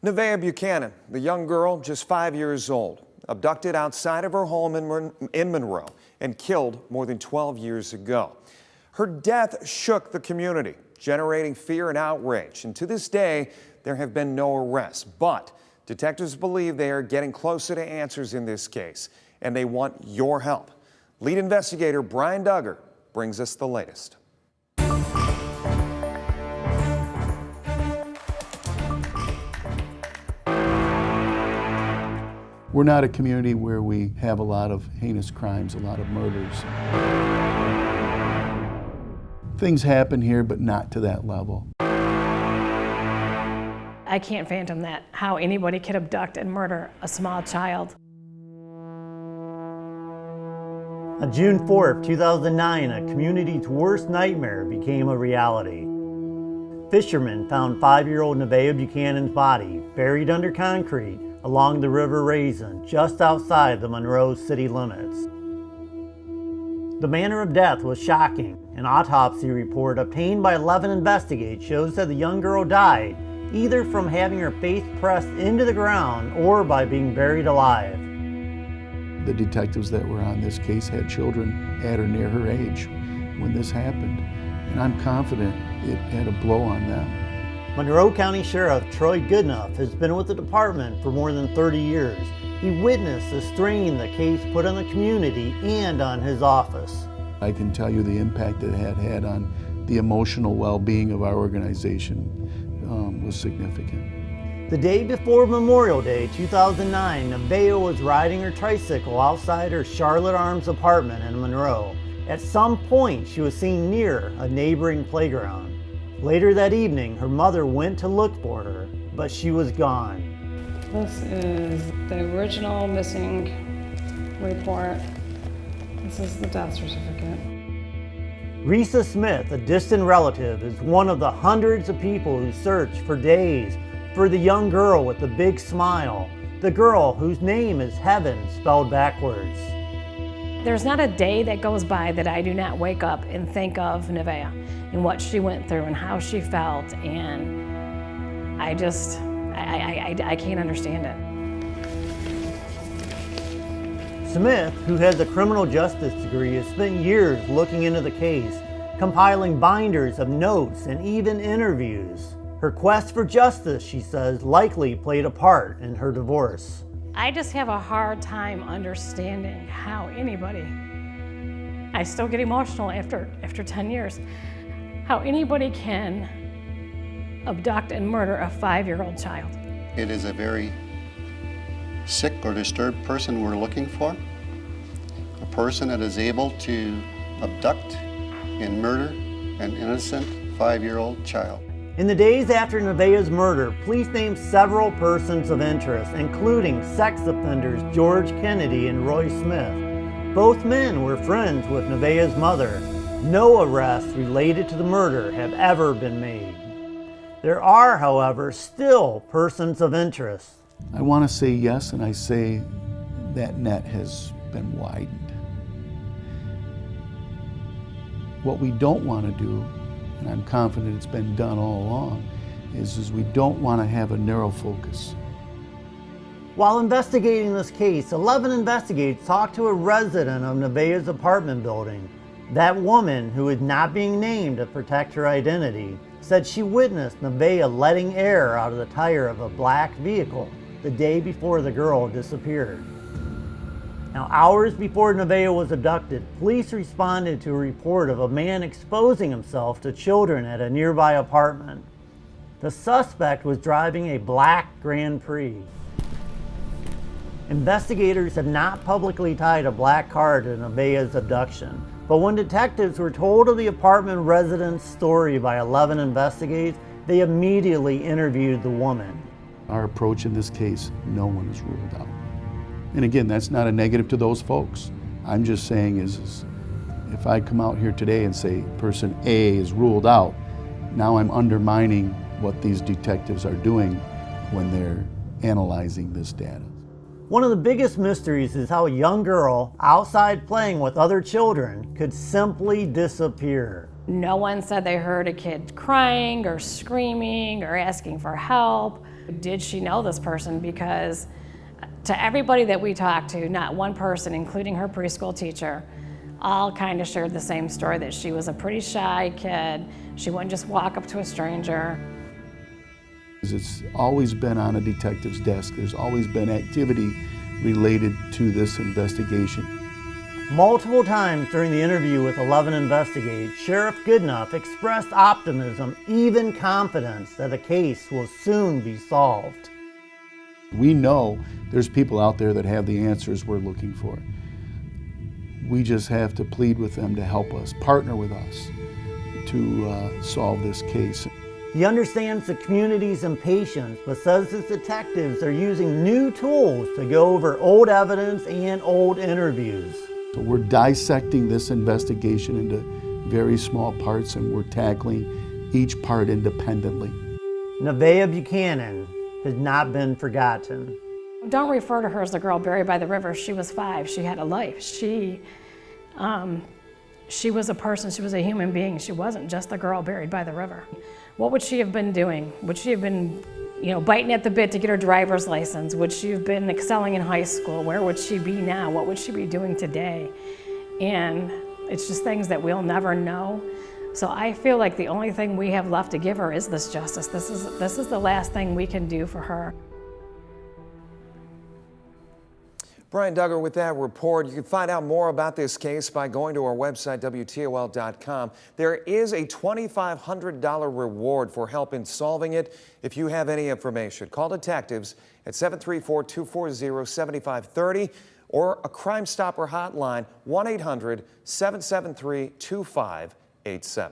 Nevaeh Buchanan, the young girl, just 5 years old, abducted outside of her home in Monroe and killed more than 12 years ago. Her death shook the community, generating fear and outrage. And to this day, there have been no arrests. But detectives believe they are getting closer to answers in this case, and they want your help. Lead investigator Brian Duggar brings us the latest. We're not a community where we have a lot of heinous crimes, a lot of murders. Things happen here, but not to that level. I can't fathom that, how anybody could abduct and murder a small child. On June 4th, 2009, a community's worst nightmare became a reality. Fishermen found 5-year-old Nevaeh Buchanan's body buried under concrete along the River Raisin, just outside the Monroe city limits. The manner of death was shocking. An autopsy report obtained by 11 Investigate shows that the young girl died either from having her face pressed into the ground or by being buried alive. The detectives that were on this case had children at or near her age when this happened, and I'm confident it had a blow on them. Monroe County Sheriff Troy Goodenough has been with the department for more than 30 years. He witnessed the strain the case put on the community and on his office. I can tell you the impact it had on the emotional well-being of our organization was significant. The day before Memorial Day 2009, Nevaeh was riding her tricycle outside her Charlotte Arms apartment in Monroe. At some point, she was seen near a neighboring playground. Later that evening, her mother went to look for her, but she was gone. This is the original missing report. This is the death certificate. Risa Smith, a distant relative, is one of the hundreds of people who searched for days for the young girl with the big smile, the girl whose name is Heaven spelled backwards. There's not a day that goes by that I do not wake up and think of Nevaeh and what she went through and how she felt, and I can't understand it. Smith, who has a criminal justice degree, has spent years looking into the case, compiling binders of notes and even interviews. Her quest for justice, she says, likely played a part in her divorce. I just have a hard time understanding how anybody, I still get emotional after 10 years, how anybody can abduct and murder a 5-year-old child. It is a very sick or disturbed person we're looking for. A person that is able to abduct and murder an innocent 5-year-old child. In the days after Nevaeh's murder, police named several persons of interest, including sex offenders George Kennedy and Roy Smith. Both men were friends with Nevaeh's mother. No arrests related to the murder have ever been made. There are, however, still persons of interest. I want to say yes, and I say that net has been widened. What we don't want to do, and I'm confident it's been done all along, is we don't want to have a narrow focus. While investigating this case, 11 Investigates talked to a resident of Nevaeh's apartment building. That woman, who is not being named to protect her identity, said she witnessed Nevaeh letting air out of the tire of a black vehicle the day before the girl disappeared. Now, hours before Nevaeh was abducted, police responded to a report of a man exposing himself to children at a nearby apartment. The suspect was driving a black Grand Prix. Investigators have not publicly tied a black car to Nevaeh's abduction, but when detectives were told of the apartment resident's story by 11 Investigates, they immediately interviewed the woman. Our approach in this case, no one is ruled out. And again, that's not a negative to those folks. I'm just saying is if I come out here today and say person A is ruled out, now I'm undermining what these detectives are doing when they're analyzing this data. One of the biggest mysteries is how a young girl outside playing with other children could simply disappear. No one said they heard a kid crying or screaming or asking for help. Did she know this person? Because to everybody that we talked to, not one person, including her preschool teacher, all kind of shared the same story, that she was a pretty shy kid. She wouldn't just walk up to a stranger. It's always been on a detective's desk. There's always been activity related to this investigation. Multiple times during the interview with 11 Investigate, Sheriff Goodenough expressed optimism, even confidence, that the case will soon be solved. We know there's people out there that have the answers we're looking for. We just have to plead with them to help us, partner with us to solve this case. He understands the community's impatience, but says his detectives are using new tools to go over old evidence and old interviews. So we're dissecting this investigation into very small parts, and we're tackling each part independently. Nevaeh Buchanan has not been forgotten. Don't refer to her as the girl buried by the river. She was 5. She had a life. She was a person. She was a human being. She wasn't just the girl buried by the river. What would she have been doing? Would she have been, biting at the bit to get her driver's license? Would she have been excelling in high school? Where would she be now? What would she be doing today? And it's just things that we'll never know. So I feel like the only thing we have left to give her is this justice. This is the last thing we can do for her. Brian Duggar with that report. You can find out more about this case by going to our website, WTOL.com. There is a $2,500 reward for help in solving it. If you have any information, call detectives at 734-240-7530 or a Crime Stopper hotline, 1-800-773-2587.